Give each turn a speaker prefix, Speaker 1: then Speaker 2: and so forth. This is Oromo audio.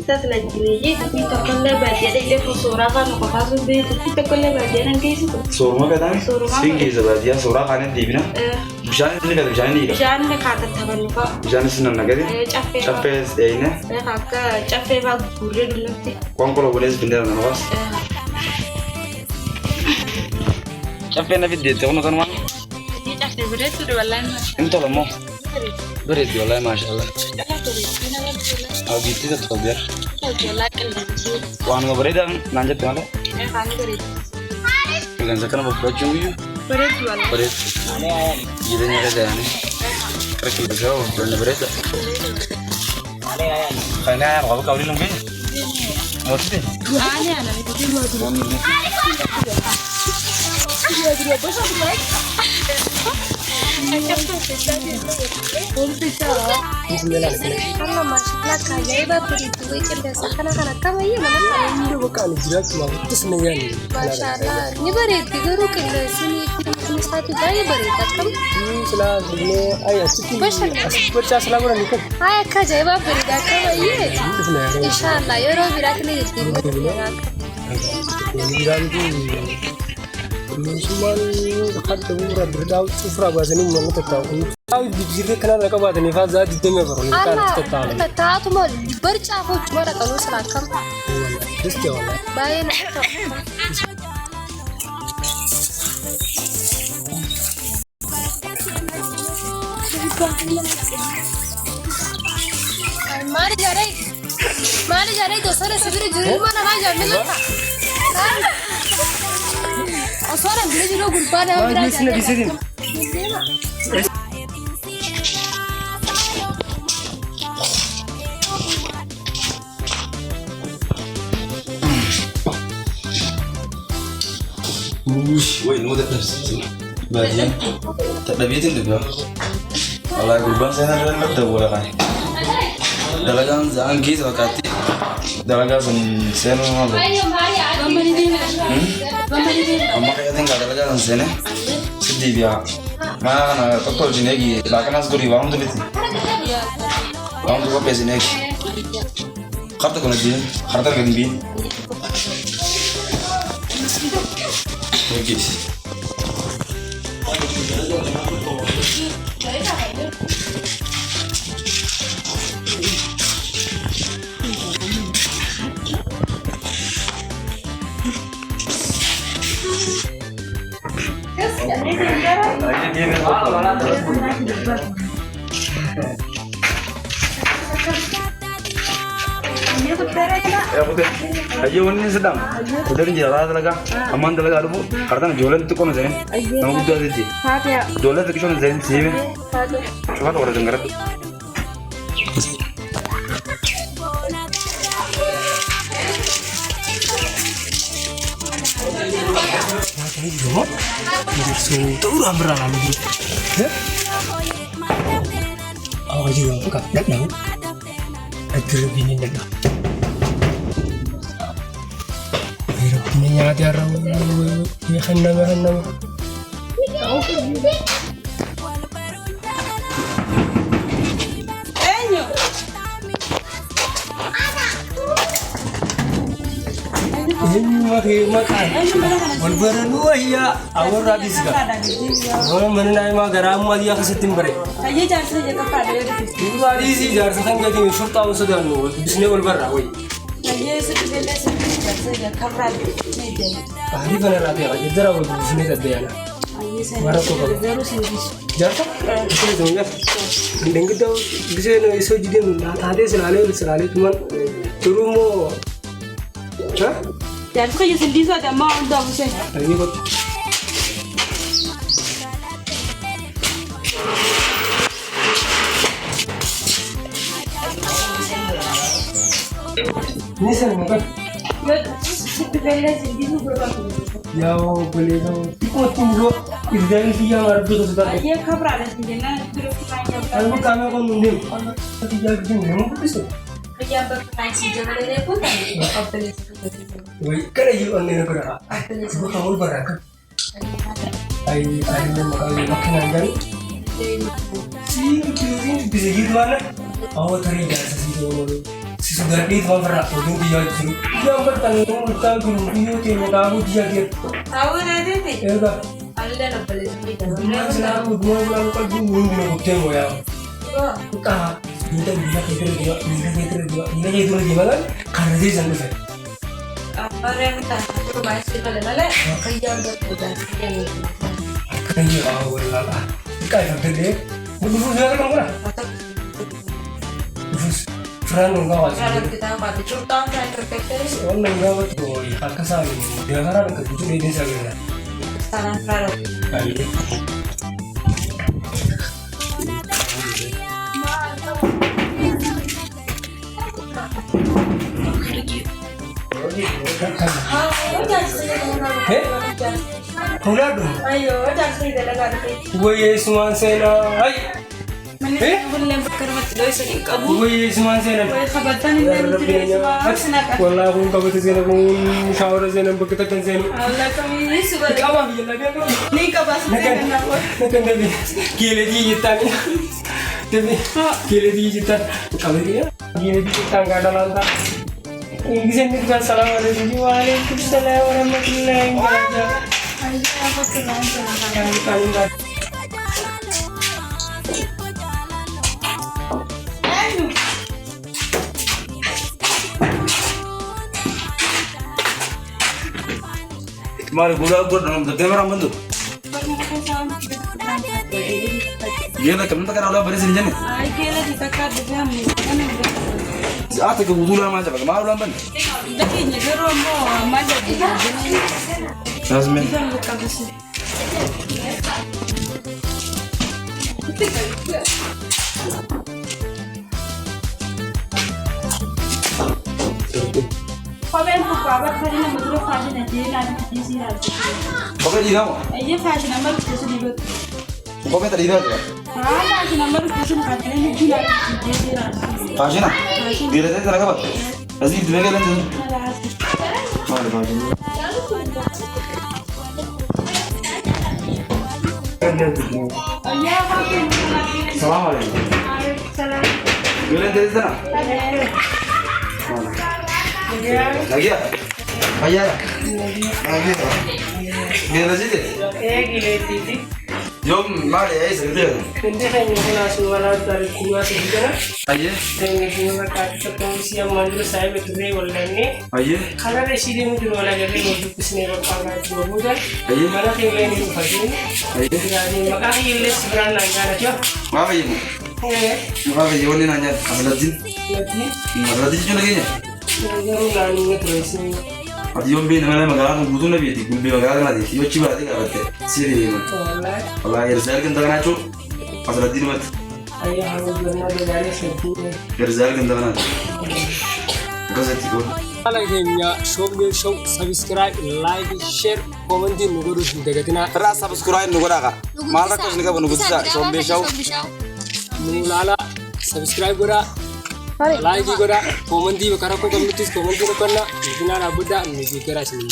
Speaker 1: Tas la jireeyye fi tokkollee baadiyyaa dhaqee suuraa kan qofaatu beeku tokkollee baadiyyaa nan geessitu.
Speaker 2: Sooruma kadhaan siin keessa baadiyyaa suuraa kaaniin deebina. Bishaan inni gadi bishaan inni dhiiga.
Speaker 1: Bishaan kaata taphannu fa'a.
Speaker 2: Bishaan isin nan nagadi. Caffee dheeyine.
Speaker 1: Akka caffee fa'aa gurree dullatti.
Speaker 2: Qonkolo bulees bindeera nama baas. Caffee na fiddeette kun kanuma.
Speaker 1: Caffee bireetu dubalaan.
Speaker 2: Inni tola moo? Bareeddi wallahi maashaallah. Agitti tokko biar. Waan bareedan naan jette malee. Qilleensa kana bobbachuun guyyuu.
Speaker 1: Bareeddi wallahi.
Speaker 2: Bareeddi. Jireenya dhaga'anii. Kara qilleensa bobbachuun bareeda. Kan ayaan qabu kawli lumbii. Mootite.
Speaker 1: Ani ana bitti mootite. Karena masuklah kaya iba begitu cerdas karena kamu mana
Speaker 3: bukan jelas mau itu senengnya
Speaker 1: masalah ini berarti guru kelas ini satu gaya berita kamu
Speaker 3: selalu ayah cuti percaya selalu orang itu
Speaker 1: ayah kerja iba berita kamu iya insyaallah ya roh berat nih
Speaker 3: Musuhan dekat dengan berdau sufra bahasa ini mau tahu. Tahu bijirnya kenal mereka buat ini fazat itu memang
Speaker 1: tahu. Tahu tuh mau bercakap cuma kalau serakam.
Speaker 3: Terus jawab.
Speaker 1: Baik. Mari jarai dosa le sebiri juri mana aja melaka. Orang bila juga gurpa dah
Speaker 3: berada. Di sini.
Speaker 2: Woi, nu dah terus. Bajian. Tak ada bitin tu. Kalau gurban saya nak dah boleh kan. Dalagan jangan gis wakati. Dalagan sen mana tu. Amma kaya tinggal dalagan sen. Sedih dia. Mana doktor jinegi. Lakukan asguri warung tu betul. Warung tu apa sih negi? Kartu kena bin. Kartu kena bin. Guys. Ya betul. Aja ini sedang. Udah di jalan talaga. Aman talaga ada bu. Karena jualan itu kau nasirin. Nama udah ada sih. Jualan itu kau nasirin sih. Coba tuh orang dengar tuh.
Speaker 3: Itu udah berapa lagi? Ya? Oh juga bukan. Dah dah. Agar bini dah. Ini ada orang ya hendak. Ini makan. Berbaran dua ya. Awal radis kan. Orang mana nama garam dia kesetim beri.
Speaker 1: Aja jangan saja kepada
Speaker 3: Itu radis sih jar sekarang jadi misal tahu sudah nu. Bisnya berbarang.
Speaker 1: aja sebetulnya saja kepada meja.
Speaker 3: Hari benar ada ya. Jadi orang bisnya ada ya. Marah tuh kalau. Jar tak? Itu itu ya. Mending kita bisa iso jadi ada selalu cuma turun mau. Hah?
Speaker 1: Jangan saja sendiri saja mau dah usai.
Speaker 3: Ini kok. Ini sana makan.
Speaker 1: Ya, sebetulnya sendiri berapa?
Speaker 3: Ya, boleh dong. Ikut tunggu. Kerjaan sih yang harus kita sudah.
Speaker 1: Aja kepada sendiri terus kita
Speaker 3: Kalau kami akan mending. Tapi jangan begini, memang betul.
Speaker 1: kerja berpensi jangan ada pun tak. Apa ni?
Speaker 3: Woi, kerana you online aku dah. Sebab kamu berakan. Ai makan anggan. Si bisa gitu mana? Awak cari jasa si sudah di tuan berat untuk dia itu dia bertanggung jawab guru itu tahu dia dia
Speaker 4: tahu nanti nih
Speaker 3: ya kan
Speaker 4: ada nak beli sepeda
Speaker 3: selalu dua bulan kalau guru ini tengok ya kita dia itu gimana karena dia sampai
Speaker 4: apa yang kita rumah sih kalau malah kerja berudah yang
Speaker 3: kerja awal lah kayak gede dulu dia kan mana terus Fran enggak wajib
Speaker 4: kalau kita pakai curang saya terkekeh
Speaker 3: orang enggak wajib pakai sari dia kan ke tujuh di desa gitu
Speaker 4: tanah kalau
Speaker 3: udah dong
Speaker 4: ayo jangan sih dalam ada
Speaker 3: gue semua sana hai
Speaker 4: boleh berkermat doi sedih kabu
Speaker 3: gue semua sana
Speaker 4: boleh khabatan ini tidak semua
Speaker 3: والله aku nggak betul sana aku shower sana begitu kan sana
Speaker 4: Allah kami suka
Speaker 3: kamu bilang lagi aku
Speaker 4: nih kabas dengan apa
Speaker 3: kan tapi gile di jitan tapi gile di jitan kamu dia gile di jitan nggak ada lantai ini sini juga assalamualaikum waalaikumsalam warahmatullahi wabarakatuh
Speaker 4: apa tuh
Speaker 2: Mari gula dalam kamera bantu. Dia nak kemana kan ada baris ini nih.
Speaker 4: ay kela ditakat dengan
Speaker 2: Ata ke gula macam apa? Mau lamban.
Speaker 4: dakinya dero mo maja di
Speaker 2: Nasmin.
Speaker 4: kan bukan besi Komen ko babat ko rin ang magro fashion na din natin kasi
Speaker 2: Kau di nama?
Speaker 4: ay fashion number ko sa dibot
Speaker 2: Kau tadi dah tu.
Speaker 4: fashion number ko sa kanila ni din natin
Speaker 2: Fashion ah? Dia dah terang apa? Aziz dua kali tu. Mari fashion.
Speaker 4: Ayah pakai
Speaker 2: Assalamualaikum.
Speaker 4: salam
Speaker 2: Gula dari sana. Lagi ya? Ayah. Lagi. Dia lagi tu.
Speaker 3: gile di
Speaker 2: Jom mari ayah sekitar.
Speaker 3: Hindi kayo langsung wala dari kuwa sa bigara.
Speaker 2: Ayah.
Speaker 3: Dengan kuwa kata komisi yang mandiri saya betul wala ni.
Speaker 2: Ayah.
Speaker 3: Karena residen itu wala jadi untuk kesini berpangkat dua bulan.
Speaker 2: Ayah.
Speaker 3: Mana tinggal di rumah ini.
Speaker 2: Ayah.
Speaker 3: Jadi makanya ilis sebenarnya nggak ada cok.
Speaker 2: Apa ibu? Apa ibu ni nanya? Ambil lagi.
Speaker 3: Jadi
Speaker 2: Lagi cuma lagi nya.
Speaker 3: yang lalu terus ini.
Speaker 2: Adi yom bin mana magala butuh nabi di kumbi magala nadi. Yo ciba adi kata. Sini ni.
Speaker 3: Wala
Speaker 2: Allah irzal kan tangan acu. Pasal di rumah.
Speaker 3: ayah harus benar dari sini.
Speaker 2: Irzal kan tangan acu. Kasih tigo.
Speaker 3: Alainya show subscribe like share comment di nugur degatina.
Speaker 2: Terus subscribe nugo dah. Malah kau sini kau nugo bisa. Shombe show.
Speaker 3: Mulala subscribe gora like gora comment di bakara ko community comment ko karna ibina rabuda ni kira sini